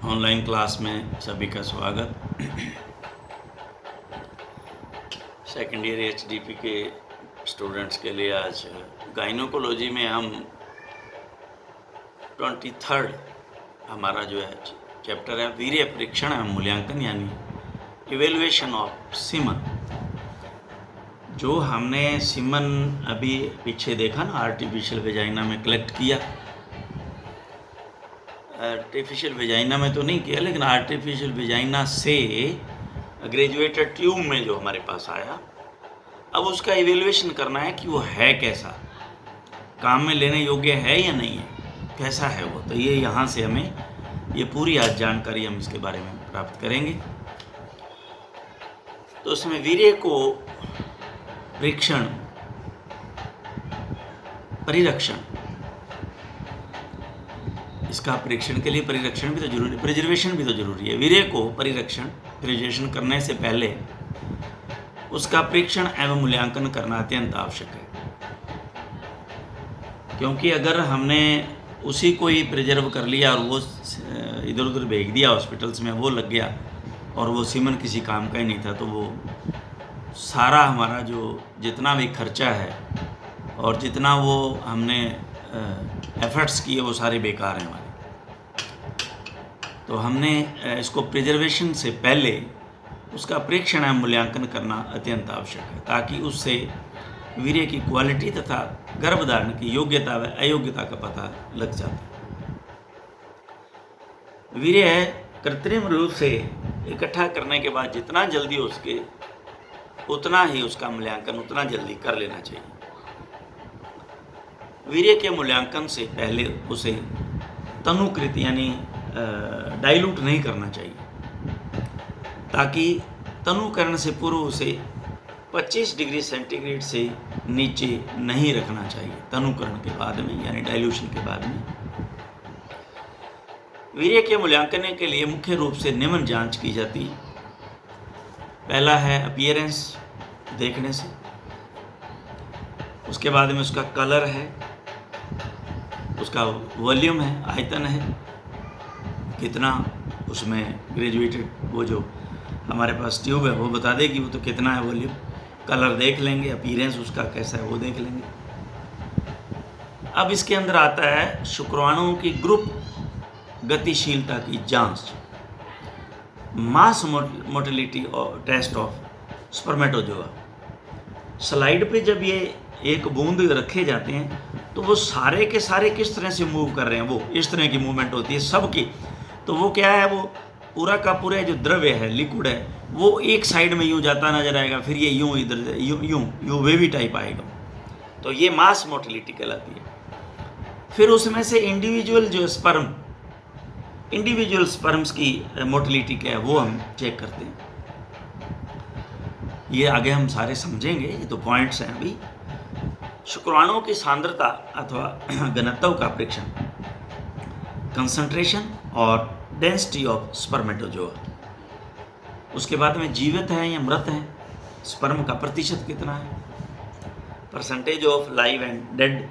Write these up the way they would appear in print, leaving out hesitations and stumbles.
Online class में सभी का स्वागत। सेकेंड ईयर एचडीपी के स्टूडेंट्स के लिए आज गाइनोकोलॉजी में हम 23rd हमारा जो है चैप्टर है वीर्य परीक्षण एवं मूल्यांकन यानी इवेल्युएशन ऑफ सीमन। जो हमने सीमन अभी पीछे देखा ना, आर्टिफिशियल वेजाइना में कलेक्ट किया, आर्टिफिशियल वेजाइना में तो नहीं किया लेकिन आर्टिफिशियल वेजाइना से ग्रेजुएटेड ट्यूब में जो हमारे पास आया, अब उसका इवेल्युएशन करना है कि वो है कैसा, काम में लेने योग्य है या नहीं है, कैसा है वो। तो ये यहाँ से हमें ये पूरी आज जानकारी हम इसके बारे में प्राप्त करेंगे। तो उसमें वीर्य को परीक्षण, परिरक्षण, इसका परीक्षण के लिए परिरक्षण भी तो जरूरी, प्रिजर्वेशन भी तो जरूरी है। वीर्य को परिरक्षण, प्रिजर्वेशन करने से पहले उसका परीक्षण एवं मूल्यांकन करना अत्यंत आवश्यक है, क्योंकि अगर हमने उसी को ही प्रिजर्व कर लिया और वो इधर उधर भेज दिया हॉस्पिटल्स में, वो लग गया और वो सीमन किसी काम का ही नहीं था, तो वो सारा हमारा जो जितना भी खर्चा है और जितना वो हमने एफर्ट्स किए वो सारे बेकार हैं हमारे। तो हमने इसको प्रिजर्वेशन से पहले उसका परीक्षण एवं मूल्यांकन करना अत्यंत आवश्यक है, ताकि उससे वीर्य की क्वालिटी तथा गर्भधारण की योग्यता व अयोग्यता का पता लग जाता है। वीर्य कृत्रिम रूप से इकट्ठा करने के बाद जितना जल्दी हो सके उतना ही उसका मूल्यांकन उतना जल्दी कर लेना चाहिए। वीर्य के मूल्यांकन से पहले उसे तनुकृत यानी डाइल्यूट नहीं करना चाहिए, ताकि तनुकरण से पूर्व उसे 25 डिग्री सेंटीग्रेड से नीचे नहीं रखना चाहिए। तनुकरण के बाद में यानी डाइल्यूशन के बाद में वीर्य के मूल्यांकन के लिए मुख्य रूप से निम्न जांच की जाती है। पहला है अपीयरेंस, देखने से। उसके बाद में उसका कलर है, उसका वॉल्यूम है, आयतन है, कितना उसमें ग्रेजुएटेड वो जो हमारे पास ट्यूब है वो बता देगी वो तो कितना है वॉल्यूम। कलर देख लेंगे, अपीयरेंस उसका कैसा है वो देख लेंगे। अब इसके अंदर आता है शुक्राणुओं की ग्रुप गतिशीलता की जांच, मास मोटिलिटी और टेस्ट ऑफ स्पर्मेटोजोआ। स्लाइड पे जब ये एक बूंद रखे जाते हैं तो वो सारे के सारे किस तरह से मूव कर रहे हैं, वो इस तरह की मूवमेंट होती है सबकी। तो वो क्या है, वो पूरा का पूरा जो द्रव्य है, लिक्विड है, वो एक साइड में यूं जाता नजर आएगा, फिर ये यूं इधर यूं वेवी टाइप आएगा। तो ये मास मोटिलिटी कहलाती है। फिर उसमें से इंडिविजुअल जो स्पर्म, इंडिविजुअल स्पर्म्स की मोटिलिटी क्या है वो हम चेक करते हैं। ये आगे हम सारे समझेंगे, ये तो पॉइंट्स हैं अभी। शुक्राणुओं की सांद्रता अथवा घनत्व का परीक्षण, कंसंट्रेशन और डेंसिटी ऑफ स्पर्मेटोजोआ। उसके बाद में जीवित है या मृत है, स्पर्म का प्रतिशत कितना है, percentage of live and dead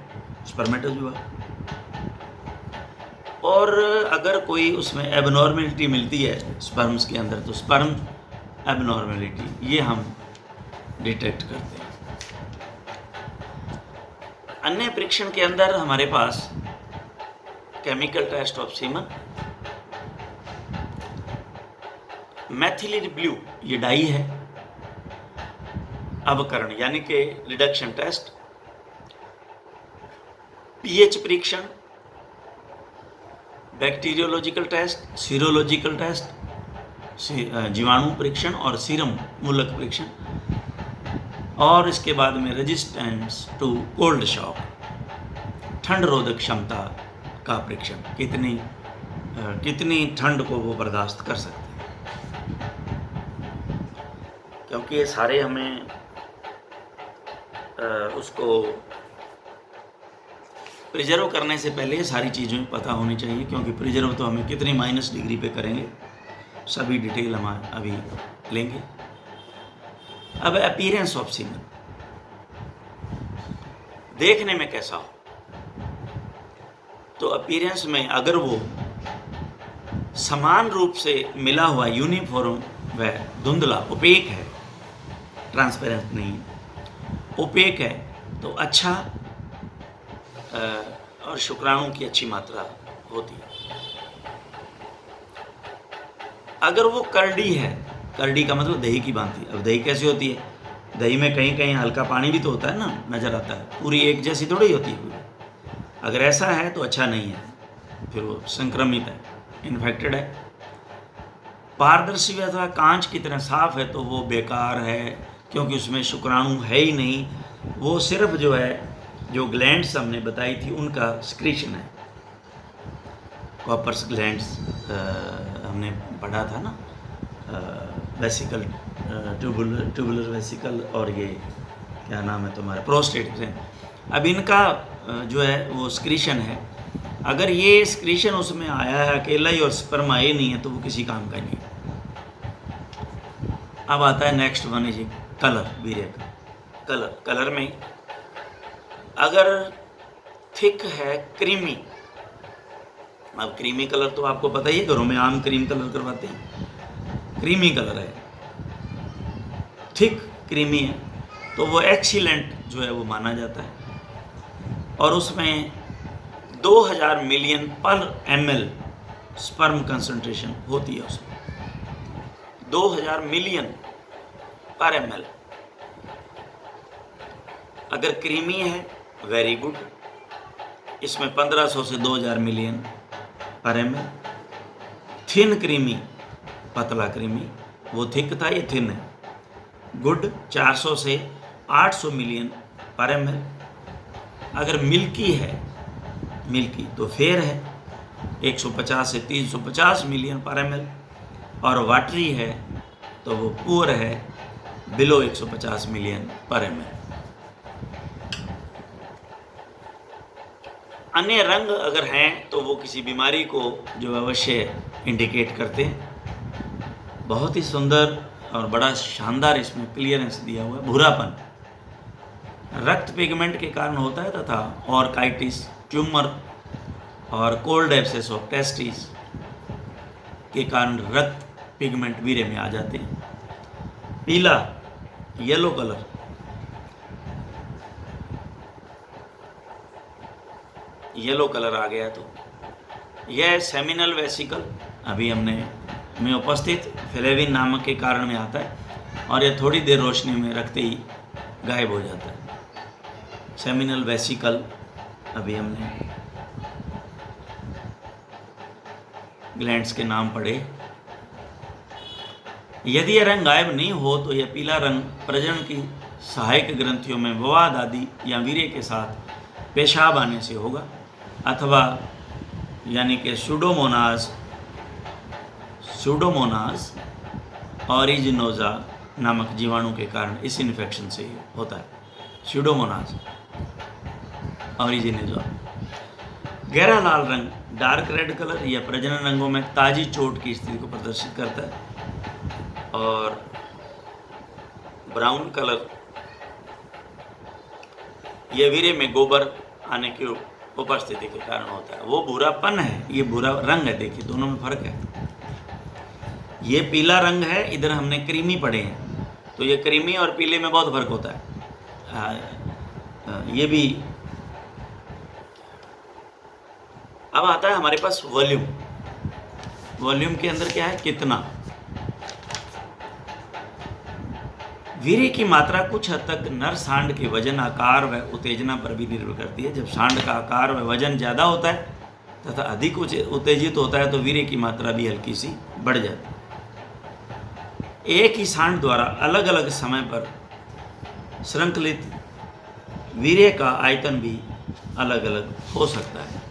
spermatozoa. और अगर कोई उसमें एबनॉर्मेलिटी मिलती है स्पर्म्स के अंदर तो स्पर्म एबनॉर्मेलिटी ये हम डिटेक्ट करते हैं। अन्य परीक्षण के अंदर हमारे पास chemical test of semen, methylene blue ये डाई है, अवकरण यानी कि रिडक्शन टेस्ट, पीएच परीक्षण, बैक्टीरियोलॉजिकल टेस्ट, सीरोलॉजिकल टेस्ट, जीवाणु परीक्षण और सीरम मूलक परीक्षण, और इसके बाद में रेजिस्टेंस टू कोल्ड शॉक, ठंड रोधक क्षमता का परीक्षण, कितनी ठंड को वो बर्दाश्त कर सकते हैं। क्योंकि ये सारे हमें उसको प्रिजर्व करने से पहले सारी चीज़ें पता होनी चाहिए, क्योंकि प्रिजर्व तो हमें कितनी माइनस डिग्री पे करेंगे, सभी डिटेल हम अभी लेंगे। अब अपीयरेंस ऑफ सीमन, देखने में कैसा हो। तो अपीयरेंस में अगर वो समान रूप से मिला हुआ यूनिफॉर्म व धुंधला ओपेक है, ट्रांसपेरेंट नहीं है, ओपेक है तो अच्छा और शुक्राणु की अच्छी मात्रा होती है। अगर वो करडी है, करडी का मतलब दही की भांति। अब दही कैसी होती है? दही में कहीं कहीं हल्का पानी भी तो होता है ना, नज़र आता है, पूरी एक जैसी थोड़ी होती है पूरी। अगर ऐसा है तो अच्छा नहीं है, फिर वो संक्रमित है, इन्फेक्टेड है। पारदर्शी अथवा कांच की तरह साफ है तो वो बेकार है, क्योंकि उसमें शुक्राणु है ही नहीं। वो सिर्फ जो है, जो ग्लैंड्स हमने बताई थी उनका सिक्रीशन है। कॉपर्स ग्लैंड्स हमने पढ़ा था ना, वेसिकल, ट्यूबुलर वेसिकल, और ये क्या नाम है तुम्हारा, प्रोस्टेट ग्लैंड। अब इनका जो है वो सिक्रीशन है। अगर ये सिक्रीशन उसमें आया है अकेला ही और स्पर्म आए नहीं है तो वो किसी काम का नहीं है। अब आता है नेक्स्ट वन इज कलर, वीर्य का कलर में अगर थिक है, क्रीमी। अब क्रीमी कलर तो आपको पता ही है, घरों में आम क्रीम कलर करवाते हैं, क्रीमी कलर है, थिक क्रीमी है, तो वो एक्सीलेंट जो है वो माना जाता है। और उसमें 2000 मिलियन पर ml स्पर्म कंसंट्रेशन होती है उसमें, 2000 मिलियन पर ml। अगर क्रीमी है वेरी गुड, इसमें 1500 से 2000 मिलियन पर ml। थिन क्रीमी, पतला क्रीमी, वो थिक था, ये थिन है, गुड 400 से 800 मिलियन पर ml। अगर मिल्की है, मिल्की तो फेयर है, 150 से 350 मिलियन पर ml। और वाटरी है तो वो पुअर है, बिलो 150 मिलियन पर ml। अन्य रंग अगर हैं तो वो किसी बीमारी को जो अवश्य इंडिकेट करते हैं। बहुत ही सुंदर और बड़ा शानदार इसमें क्लियरेंस दिया हुआ है। भूरापन रक्त पिगमेंट के कारण होता है तथा ऑर्काइटिस, ट्यूमर और कोल्ड एब्सेस ऑफ टेस्टिस के कारण रक्त पिगमेंट वीर्य में आ जाते हैं। पीला, येलो कलर, येलो कलर आ गया तो यह सेमिनल वेसिकल अभी हमने में उपस्थित फ्लेविन नामक के कारण में आता है और यह थोड़ी देर रोशनी में रखते ही गायब हो जाता है। सेमिनल वेसिकल अभी हमने ग्लैंड्स के नाम पढ़े। यदि यह रंग गायब नहीं हो तो यह पीला रंग प्रजनन की सहायक ग्रंथियों में विवाद आदि या वीर्य के साथ पेशाब आने से होगा, अथवा यानी कि सूडोमोनास ऑरिजिनोजा नामक जीवाणु के कारण इस इन्फेक्शन से होता है। सूडोमोनास ऑरिजिनोजा। गहरा लाल रंग, डार्क रेड कलर, यह प्रजनन रंगों में ताजी चोट की स्थिति को प्रदर्शित करता है। और ब्राउन कलर, यह वीर्य में गोबर आने की उपस्थिति के कारण होता है। वो भूरापन है, ये भूरा रंग है। देखिए दोनों में फर्क है। ये पीला रंग है, इधर हमने क्रीमी पढ़े हैं, तो ये क्रीमी और पीले में बहुत फर्क होता है। ये भी। अब आता है हमारे पास वॉल्यूम। वॉल्यूम के अंदर क्या है, कितना। वीर्य की मात्रा कुछ हद तक नर सांड के वजन, आकार व उत्तेजना पर भी निर्भर करती है। जब सांड का आकार व वजन ज़्यादा होता है तथा अधिक उत्तेजित होता है तो वीर्य की मात्रा भी हल्की सी बढ़ जाती है। एक ही सांड द्वारा अलग अलग समय पर श्रृंखलित वीर्य का आयतन भी अलग अलग हो सकता है,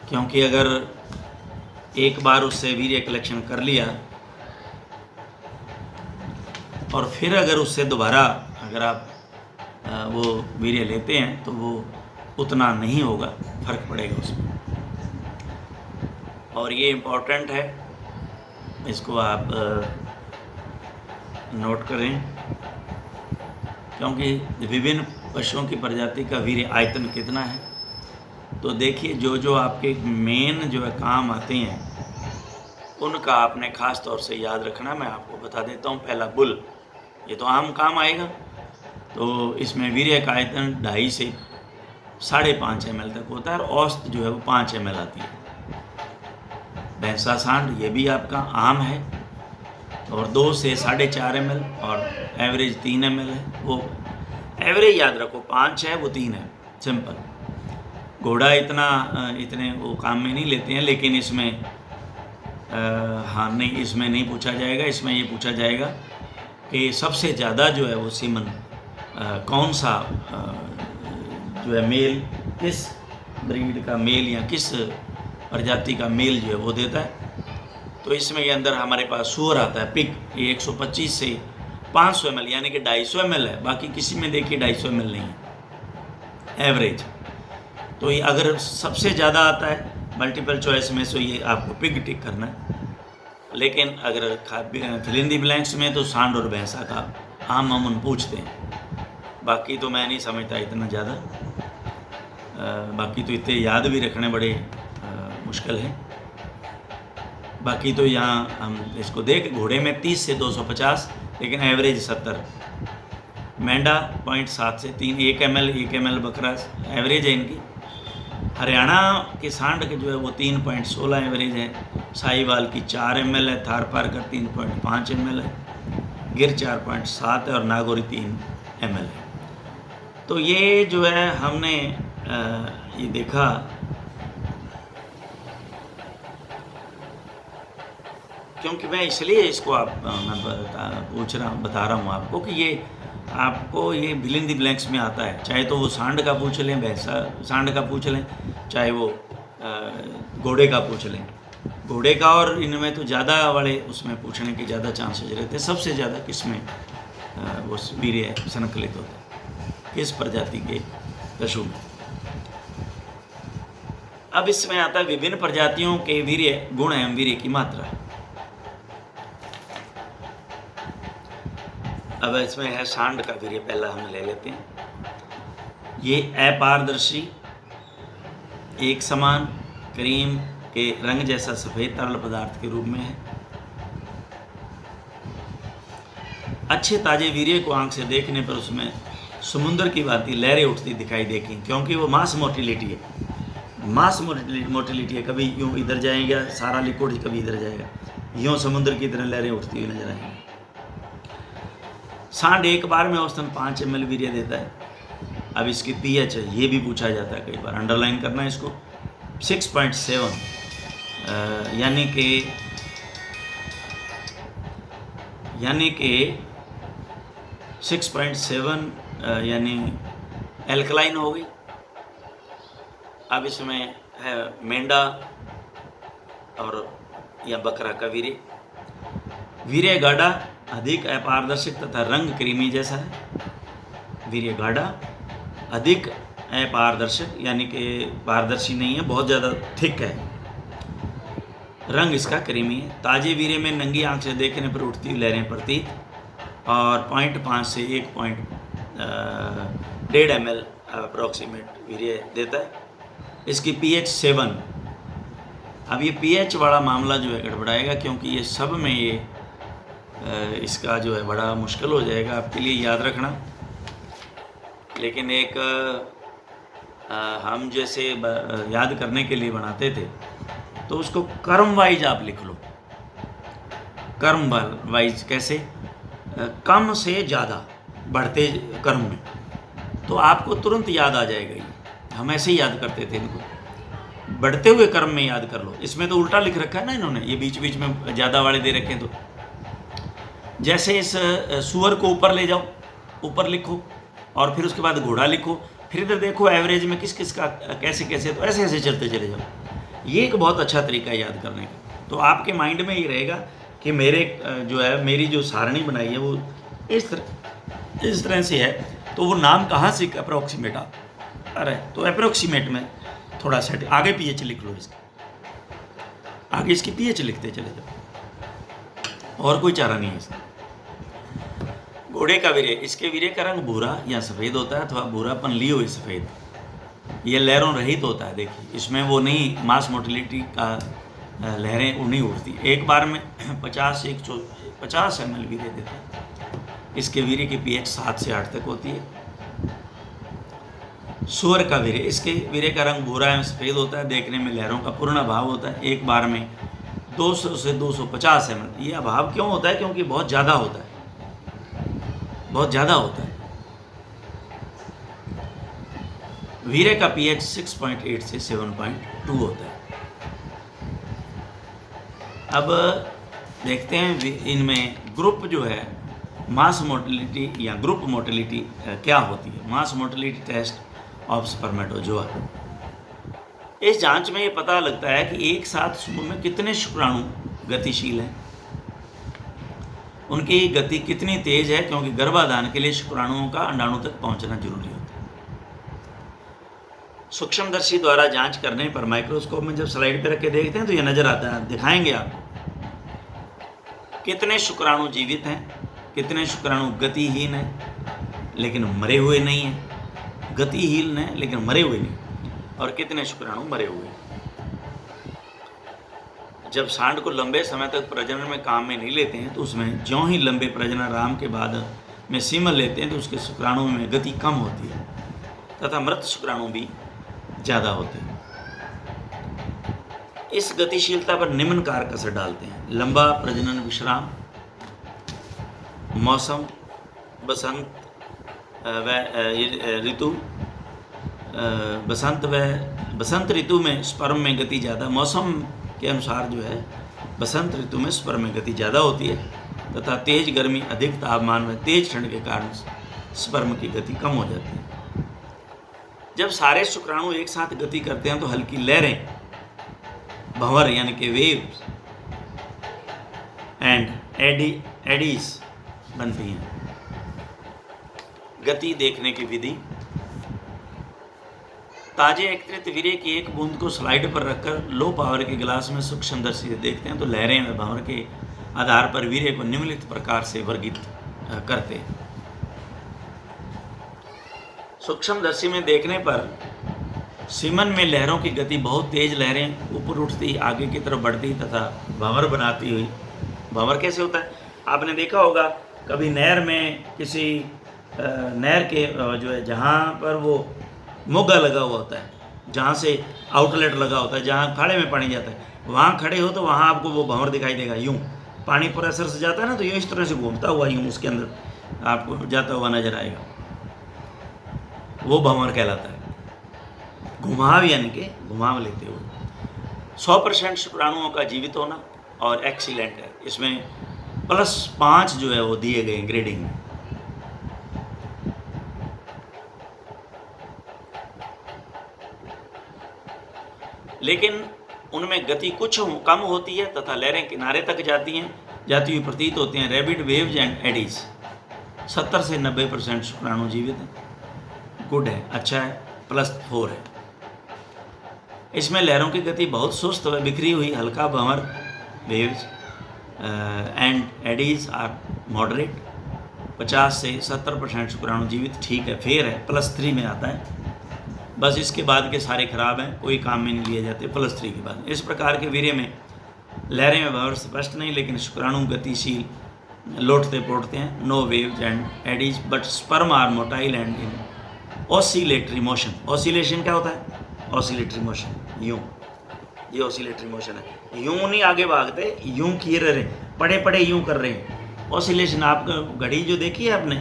क्योंकि अगर एक बार उससे वीर्य कलेक्शन कर लिया और फिर अगर उससे दोबारा अगर आप वो वीर्य लेते हैं तो वो उतना नहीं होगा, फर्क पड़ेगा उसमें। और ये इम्पोर्टेंट है, इसको आप नोट करें, क्योंकि विभिन्न पशुओं की प्रजाति का वीर्य आयतन कितना है तो देखिए जो जो आपके मेन जो है काम आते हैं उनका आपने ख़ास तौर से याद रखना। मैं आपको बता देता हूँ। पहला बुल, ये तो आम काम आएगा। तो इसमें वीर्य का आयतन 2.5 से 5.5 ml तक होता है और औसत जो है वो 5 ml आती है। भैंसा सांड ये भी आपका आम है और 2 से 4.5 ml और एवरेज 3 ml है। वो एवरेज याद रखो, 5 है वो 3 है, सिंपल। घोड़ा इतने वो काम में नहीं लेते हैं, लेकिन इसमें हाँ नहीं, इसमें नहीं पूछा जाएगा। इसमें ये पूछा जाएगा कि सबसे ज़्यादा जो है वो सीमन कौन सा जो है मेल, किस ब्रीड का मेल या किस प्रजाति का मेल जो है वो देता है। तो इसमें ये अंदर हमारे पास सुअर आता है, पिग। ये 125 से 500 ml यानी कि 250 ml है। बाकी किसी में देखिए 250 ml नहीं है एवरेज। तो ये अगर सबसे ज़्यादा आता है मल्टीपल चॉइस में, तो ये आपको पिग टिक करना है। लेकिन अगर फिल इन द ब्लैंक्स में तो सांड और भैंसा का आम अमूमन पूछते हैं। बाकी तो मैं नहीं समझता इतना ज़्यादा। बाकी तो इतने याद भी रखने बड़े मुश्किल है। बाकी तो यहाँ हम इसको देख, घोड़े में 30 से 250, लेकिन एवरेज 70। मेंढा 0.7 से 3, 1 ml बकरा एवरेज है इनकी। हरियाणा के सांड के जो है वो 3.16 एवरेज है। साहिवाल की 4 ml है, थारपारकर 3.5 ml है, गिर 4.7 है और नागौरी 3 ml है। तो ये जो है हमने ये देखा। क्योंकि मैं इसलिए इसको मैं बता रहा हूँ आपको कि ये आपको ये फिल इन द ब्लैंक्स में आता है। चाहे तो वो सांड का पूछ लें, भैंसा सांड का पूछ लें, चाहे वो घोड़े का पूछ लें। घोड़े का और इनमें तो ज़्यादा वाले उसमें पूछने के ज़्यादा चांसेज रहते हैं। सबसे ज़्यादा किसमें वो वीर्य संकलित होता है, किस प्रजाति के पशु में। अब इसमें आता है विभिन्न प्रजातियों के वीर्य गुण एवं वीर्य की मात्रा। अब इसमें है सांड का वीर्य, पहला हम ले लेते हैं। ये अपारदर्शी, एक समान, क्रीम के रंग जैसा सफ़ेद तरल पदार्थ के रूप में है। अच्छे ताजे वीर्य को आंख से देखने पर उसमें समुद्र की भांति लहरें उठती दिखाई देगी, क्योंकि वो मास मोटिलिटी है। मास मोटिलिटी है, कभी यूँ इधर जाएगा सारा लिक्विड, कभी इधर जाएगा, यूँ समुद्र की तरह लहरें उठती हुई नजर आएंगी। सांड एक बार में औसतन 5 ml वीर्य देता है। अब इसकी pH है, ये भी पूछा जाता है कई बार, अंडरलाइन करना है इसको। 6.7 यानी कि 6.7 यानी एल्कलाइन हो गई। अब इसमें है मेंढा और या बकरा का वीर्य। वीर्य गाढ़ा, अधिक अपारदर्शक तथा रंग क्रीमी जैसा है। वीर्य गाढ़ा, अधिक अपारदर्शक यानी कि पारदर्शी नहीं है, बहुत ज़्यादा थिक है। रंग इसका क्रीमी है। ताजे वीर्य में नंगी आंख से देखने पर उठती हुई लहरें प्रतीत और 0.5 से 1.5 ml अप्रोक्सीमेट वीर्य देता है। इसकी pH 7। अब ये pH वाला मामला जो है गड़बड़ाएगा, क्योंकि ये सब में ये इसका जो है बड़ा मुश्किल हो जाएगा आपके लिए याद रखना। लेकिन एक हम जैसे याद करने के लिए बनाते थे, तो उसको कर्म वाइज आप लिख लो। कर्म वाइज कैसे? कम से ज़्यादा बढ़ते कर्म में, तो आपको तुरंत याद आ जाएगा। ये हम ऐसे ही याद करते थे इनको, बढ़ते हुए कर्म में याद कर लो। इसमें तो उल्टा लिख रखा है ना इन्होंने, ये बीच बीच में ज़्यादा वाले दे रखे हैं। तो जैसे इस सुअर को ऊपर ले जाओ, ऊपर लिखो, और फिर उसके बाद घोड़ा लिखो, फिर इधर देखो एवरेज में किस किस का कैसे कैसे, तो ऐसे ऐसे चलते चले जाओ। ये एक बहुत अच्छा तरीका है याद करने का। तो आपके माइंड में ये रहेगा कि मेरी जो सारणी बनाई है वो इस तरह से है, तो वो नाम कहाँ से अप्रोक्सीमेट आ रहा है। तो अप्रोक्सीमेट में थोड़ा सेट आगे pH लिख लो, इसके आगे इसकी pH लिखते चले जाओ, और कोई चारा नहीं है इसका। घोड़े का वीर्य, इसके वीर्य का रंग भूरा या सफ़ेद होता है, अथवा भूरापन लिए हुए सफ़ेद ये लहरों रहित होता है। देखिए इसमें वो नहीं, मास मोटिलिटी का लहरें नहीं उड़ती। एक बार में 50 ml वीर्य देता है। इसके वीर्य की pH 7 से 8 तक होती है। सूअर का वीर्य, इसके वीर्य का रंग भूरा एवं सफेद होता है। देखने में लहरों का पूर्ण अभाव होता है। एक बार में 200 से 250 ml। ये अभाव क्यों होता है? क्योंकि बहुत ज़्यादा होता है, बहुत ज़्यादा होता है। वीर्य का pH 6.8 से 7.2 होता है। अब देखते हैं इनमें ग्रुप जो है मास मोटिलिटी या ग्रुप मोटिलिटी क्या होती है। मास मोटिलिटी टेस्ट ऑफ स्पर्मेटोजोआ। इस जांच में ये पता लगता है कि एक साथ समूह में कितने शुक्राणु गतिशील हैं, उनकी गति कितनी तेज है, क्योंकि गर्भाधान के लिए शुक्राणुओं का अंडाणु तक पहुंचना जरूरी होता है। सूक्ष्मदर्शी द्वारा जांच करने पर माइक्रोस्कोप में जब स्लाइड पे रख के देखते हैं तो ये नजर आता है, दिखाएंगे आपको कितने शुक्राणु जीवित हैं, कितने शुक्राणु गतिहीन हैं लेकिन मरे हुए नहीं हैं, गतिहीन हैं लेकिन मरे हुए नहीं, और कितने शुक्राणु मरे हुए हैं। जब सांड को लंबे समय तक प्रजनन में काम में नहीं लेते हैं तो उसमें ज्यों ही लंबे प्रजननाराम के बाद में सीमन लेते हैं तो उसके शुक्राणुओं में गति कम होती है तथा मृत शुक्राणु भी ज़्यादा होते हैं। इस गतिशीलता पर निम्न कारक असर डालते हैं: लंबा प्रजनन विश्राम, मौसम, बसंत व ऋतु, बसंत ऋतु में स्पर्म में गति ज़्यादा, मौसम के अनुसार जो है बसंत ऋतु में स्पर्म में गति ज़्यादा होती है तथा तेज गर्मी, अधिक तापमान में तेज ठंड के कारण स्पर्म की गति कम हो जाती है। जब सारे शुक्राणु एक साथ गति करते हैं तो हल्की लहरें, भंवर यानी कि वेव्स एंड एडीज बनती हैं। गति देखने की विधि: ताजे एकत्रित वीर्य की एक बूंद को स्लाइड पर रखकर लो पावर के गिलास में सूक्ष्मदर्शी से देखते हैं तो लहरें व भंवर के आधार पर वीर्य को निम्नलिखित प्रकार से वर्गीकृत करते हैं। सूक्ष्मदर्शी में देखने पर सीमन में लहरों की गति बहुत तेज, लहरें ऊपर उठती, आगे की तरफ बढ़ती तथा भंवर बनाती हुई। भंवर कैसे होता है? आपने देखा होगा कभी नहर में, किसी नहर के जो है जहाँ पर वो मोगा लगा हुआ होता है, जहाँ से आउटलेट लगा होता है, जहाँ खाड़े में पानी जाता है, वहाँ खड़े हो तो वहाँ आपको वो भंवर दिखाई देगा। यूँ पानी प्रेशर से जाता है ना, तो ये इस तरह से घूमता हुआ यूँ उसके अंदर आपको जाता हुआ नजर आएगा, वो भंवर कहलाता है। घुमाव यानी कि घुमाव लेते हुए। 100% शुक्राणुओं का जीवित होना और एक्सीलेंट है, इसमें +5 जो है वो दिए गए ग्रेडिंग में। लेकिन उनमें गति कुछ कम होती है तथा लहरें किनारे तक जाती हुई प्रतीत होती हैं। Rapid waves and Aedes. 70 से 90% शुक्राणु जीवित हैं, गुड है, अच्छा है, +4 है। इसमें लहरों की गति बहुत सुस्त व बिखरी हुई, हल्का भंवर, waves and eddies are moderate. 50 से 70% शुक्राणु जीवित, ठीक है, फेयर है, +3 में आता है। बस इसके बाद के सारे खराब हैं, कोई काम में नहीं लिए जाते +3 के बाद। इस प्रकार के वीर्य में लहरें में भंवर स्पष्ट नहीं, लेकिन शुक्राणु गतिशील, लौटते पोटते हैं। No waves and eddies but sperm are motile and in oscillatory motion. Oscillation क्या होता है? ऑसिलेटरी मोशन, यूँ, ये ऑसिलेटरी मोशन है। यूँ नहीं आगे भागते, यूँ किए रह रहे, पड़े पड़े यूँ कर रहे हैं। ऑसिलेशन, आप घड़ी जो देखी है आपने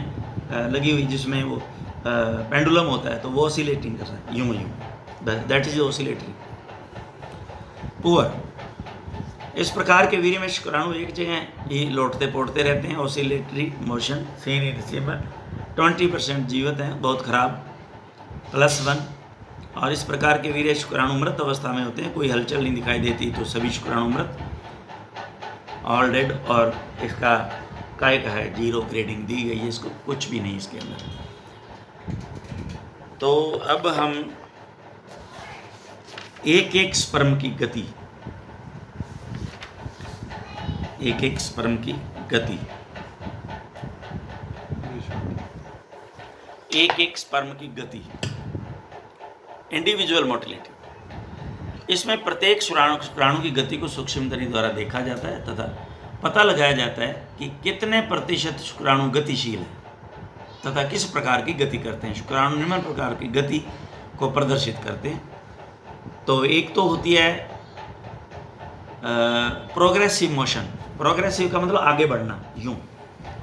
लगी हुई जिसमें वो पेंडुलम होता है, तो वो ऑसिलेटिंग कर रहा है, यूँ यूँ, दैट इज ऑसिलेटरी। पुअर। इस प्रकार के वीर्य में शुक्राणु एक जगह ही लौटते पोटते रहते हैं। Oscillatory motion seen in semen. 20% जीवित हैं, बहुत खराब, +1। और इस प्रकार के वीर्य शुक्राणु मृत अवस्था में होते हैं, कोई हलचल नहीं दिखाई देती, तो सभी शुक्राणु मृत, ऑल डेड। और इसका काय का है 0 ग्रेडिंग दी गई है, इसको कुछ भी नहीं इसके अंदर। तो अब हम एक स्पर्म की गति, एक स्पर्म की गति, एक स्पर्म की गति इंडिविजुअल मोटिलिटी, इसमें प्रत्येक शुक्राणु की गति को सूक्ष्मदर्शी द्वारा देखा जाता है तथा पता लगाया जाता है कि कितने प्रतिशत शुक्राणु गतिशील है तथा किस प्रकार की गति करते हैं। शुक्राणु निम्न प्रकार की गति को प्रदर्शित करते हैं। तो एक तो होती है प्रोग्रेसिव मोशन। प्रोग्रेसिव का मतलब आगे बढ़ना, यूं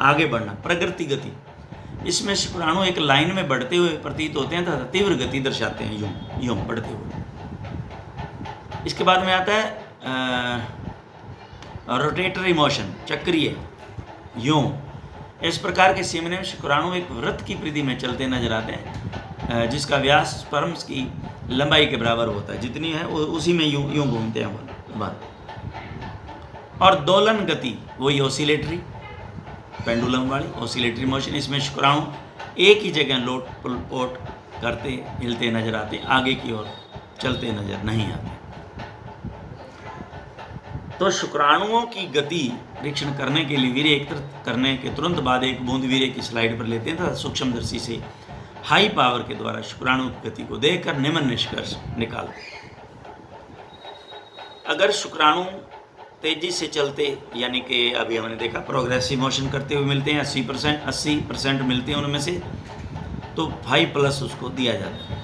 आगे बढ़ना, प्रगति गति। इसमें शुक्राणु एक लाइन में बढ़ते हुए प्रतीत होते हैं तथा तीव्र गति दर्शाते हैं, यूं यूं बढ़ते हुए। इसके बाद में आता है रोटेटरी मोशन, चक्रीय, यूं। इस प्रकार के सीमने में शुक्राणु एक वृत्त की परिधि में चलते नजर आते हैं, जिसका व्यास स्पर्म्स की लंबाई के बराबर होता है, जितनी है उसी में यूं यूं घूमते हैं बात। और दोलन गति, वही ऑसिलेटरी, पेंडुलम वाली ऑसिलेटरी मोशन। इसमें शुक्राणु एक ही जगह लोट पोट करते हिलते नजर आते हैं, आगे की ओर चलते नजर नहीं आते। तो शुक्राणुओं की गति परीक्षण करने के लिए वीर्य एकत्रित करने के तुरंत बाद एक बूंद वीर्य की स्लाइड पर लेते हैं तथा सूक्ष्मदर्शी से हाई पावर के द्वारा शुक्राणु की गति को देखकर निम्न निष्कर्ष निकालते हैं। अगर शुक्राणु तेजी से चलते, यानी कि अभी हमने देखा प्रोग्रेसिव मोशन करते हुए मिलते हैं, 80% मिलते हैं उनमें से, तो 5+ उसको दिया जाता है।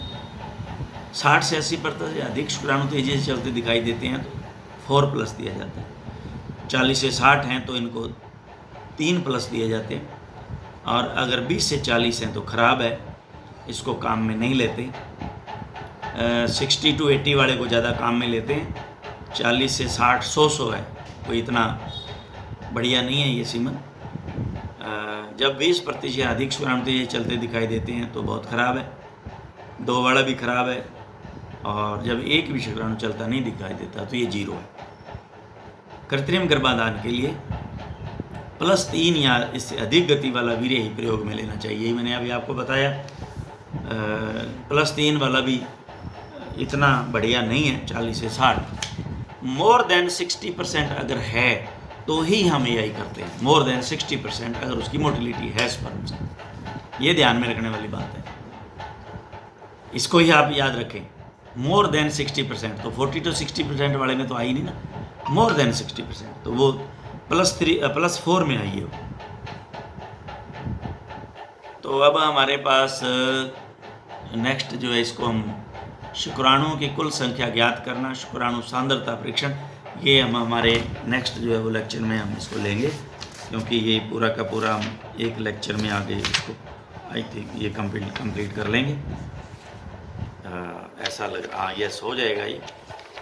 60 से 80% या अधिक शुक्राणु तेजी से चलते दिखाई देते हैं तो 4+ दिया जाता है। 40 से 60 हैं तो इनको 3+ दिए जाते हैं। और अगर 20 से 40 हैं तो ख़राब है, इसको काम में नहीं लेते। 60 to 80 वाले को ज़्यादा काम में लेते हैं। 40 से 60 100 है, कोई इतना बढ़िया नहीं है ये सीमन। जब 20% अधिक शुक्राणु तेजी चलते दिखाई देते हैं तो बहुत ख़राब है, 2 वाला भी ख़राब है। और जब एक भी शुक्राणु चलता नहीं दिखाई देता तो ये 0 है। कृत्रिम गर्भाधान के लिए +3 या इससे अधिक गति वाला वीर्य ही प्रयोग में लेना चाहिए। मैंने अभी आपको बताया +3 वाला भी इतना बढ़िया नहीं है, 40 से 60। मोर देन 60% अगर है तो ही हम यही करते हैं। मोर देन 60% अगर उसकी मोटिलिटी है स्पर्म से, ये ध्यान में रखने वाली बात है। इसको ही आप याद रखें, मोर देन 60%। तो 40 to 60% वाले में तो आई नहीं ना, मोर देन 60%, तो वो +4 में आई है। तो अब हमारे पास नेक्स्ट जो है, इसको हम शुक्राणुओं की कुल संख्या ज्ञात करना, शुक्राणु सांद्रता परीक्षण, ये हम हमारे नेक्स्ट जो है वो लेक्चर में हम इसको लेंगे, क्योंकि ये पूरा का पूरा हम एक लेक्चर में आगे इसको आई थिंक ये कंप्लीट कर लेंगे। ऐसा लग रहा, हाँ यस हो जाएगा ये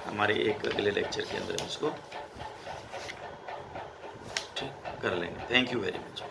हमारे एक अगले लेक्चर के अंदर, इसको ठीक कर लेंगे। Thank you very much.